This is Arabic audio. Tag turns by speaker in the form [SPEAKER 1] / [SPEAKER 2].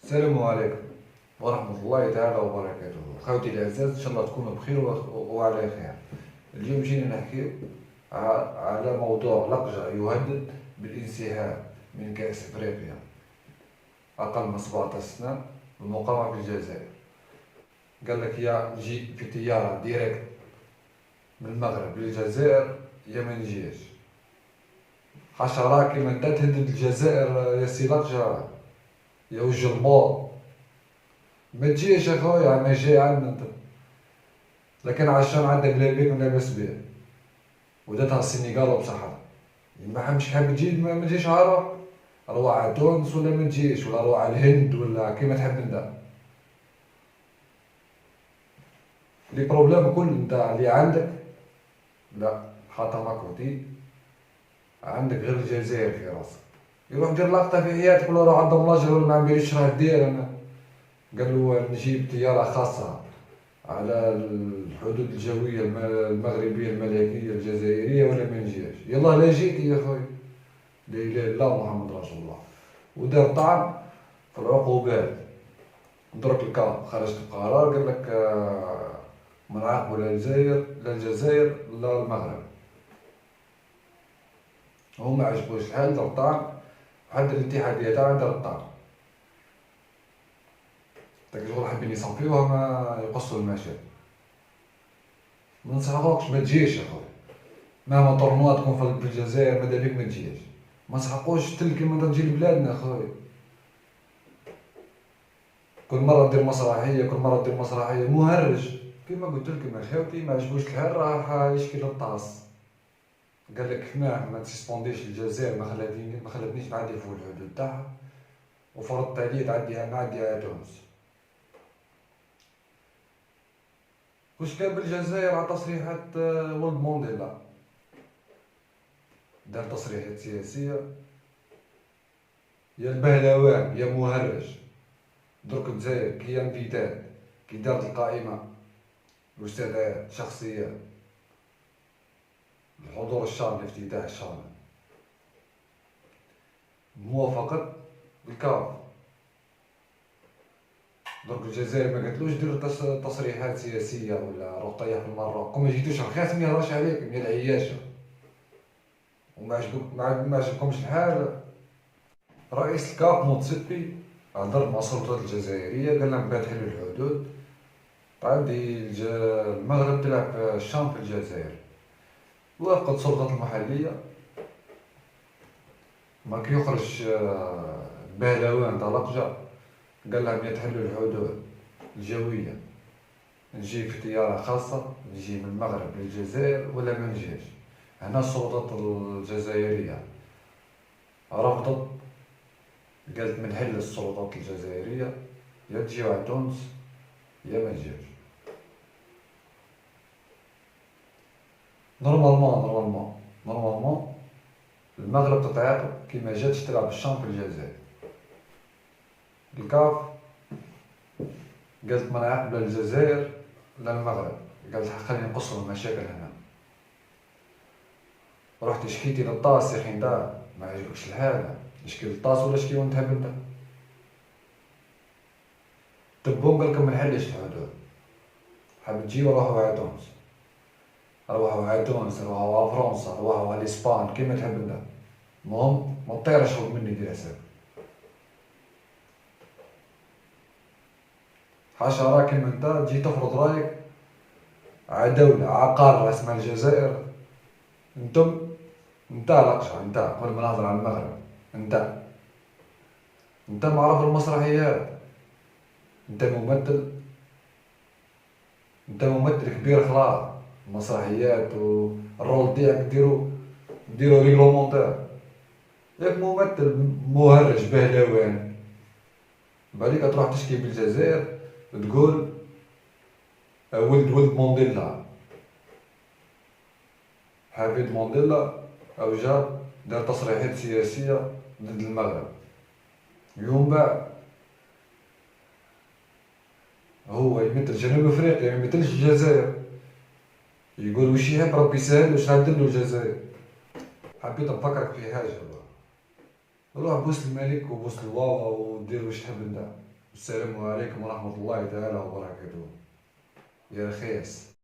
[SPEAKER 1] السلام عليكم ورحمة الله تعالى وبركاته. خوتي الأعزاء، إن شاء الله تكونوا بخير وعلى خير. اليوم جينا نحكي على موضوع لقجة يهدد بالانسحاب من كأس إفريقيا أقل من 17 سنة المقامة في الجزائر. قال لك يا نجي في طيارة ديريكت من المغرب للجزائر يا ما نجيش. حشرة كيما انت تهدد الجزائر يا سي لقجة يا وجه المور. ما تجيش يا خويا، ما جاي عندنا انت، لكن عشان عندك بلا بيك ولاباس بيه وداتها السنغال وبصحة. ما حمش حاب تجي ما تجيش، روح على تونس ولا ما تجيش، ولا روح على الهند ولا كيما تحب انت. لي بروبليم كل نتاع اللي عندك لا حاطه ماكوتي، عندك غير الجزائر في راسك. يروح دير لقطة في حياتك ولا روح عند الراجل ولا ما عمريش راه دير انا. قال له نجيب طيارة خاصة على الحدود الجوية المغربية الملكية الجزائرية ولا ما نجيش. يلا لا جيتي يا خويا، لا إله إلا الله محمد رسول الله. ودار طعن في العقوبات. درك الكا خرجت بقرار قال لك ما نعاقبوا لا الجزائر لا المغرب. هو ما عجبوش الحال، دار طعن حتى الاتحادية تاعنا دار الطعن. داك الشغل حابين يصنفيوها ما يقصوا المشاكل. ما ننصحوكش ما تجيش يا خويا، مهما طرنوا تكون في الجزائر ماذا بيك ما تجيش. ما نسحقوش تل كيما تجي لبلادنا يا خويا. كل مرة دير مسرحية كل مرة دير مسرحية مهرج. كيما قلت لكم يا خوتي ما عجبوش الحال راح يشكي للطاس. قال لك حنا ما تسبونديش الجزائر، ما خلتنيش نعدي فوق الحدود تاعها، وفرضت عليا نعدي على تونس. واش كان بالجزائر على تصريحات ولد مونديلا، دار تصريحات سياسية. يا البهلوان يا مهرج. درك الجزائر كي انفيتات كي دارت القائمة الأستاذات شخصيات الحضور الشامل الافتتاح الشامل موافقة الكاف. درك الجزائر ما قالتلوش دير تصريحات سياسية ولا روح طيح في المراء. كون ما جيتوش رخاص ما يهضرش عليكم يا العياشة. ما عجبكمش الحال. رئيس الكاف موتسيبي هضر مع السلطات الجزائرية قال لهم باه تحلوا الحدود عندي المغرب تلعب الشام في الجزائر. وافقت السلطات المحلية. ما كي يخرج بهلوان تاع لقجة قال لهم يا تحلوا الحدود الجوية نجي في طيارة خاصة نجي من المغرب للجزائر ولا ما نجيش. هنا السلطات الجزائرية رفضت، قالت من حل السلطات الجزائرية يا تجيو على تونس يا ما تجيوش. نورمالمون المغرب تتعاقب كي ما جاتش تلعب الشامب في الجزائر. الكاف قالت ما نعاقب لا الجزائر لا المغرب، قالت خلينا نقصوا المشاكل هنا. رحت شكيتي للطاس يا خي نتا ما عجبكش الحال، شكي للطاس ولا شكي وين تحب انت. تبون قالك ما نحلش الحدود، حاب تجيو روحوا على تونس، روحوا على تونس، روحوا على فرنسا، روحوا على اسبان كيما تحب انت. المهم ما تطيرش فوق مني دير حساب. حشرة كيما انت تجي تفرض رايك على دولة على قارة اسمها الجزائر. انت لقشة انت قبل ما نهضر على المغرب انت معروف المسرحيات. انت ممثل كبير خلاص. المسرحيات والرول ديالك ديرو ريغلومونتير. ياك ممثل مهرج بهلوان بعديك تروح تشكي بالجزائر تقول ولد مونديلا. حفيد مونديلا او جاب دار تصريحات سياسية ضد المغرب. اليوم بعد هو يمثل جنوب افريقيا ما يمثلش الجزائر. يقول وش يحب ربي يسهل واش نعدلو الجزائر. حبيت نفكرك في حاجة، روح بوس الملك وبوس الواوا ودير واش تحب انت. السلام عليكم ورحمة الله تعالى وبركاته. يا رخيص.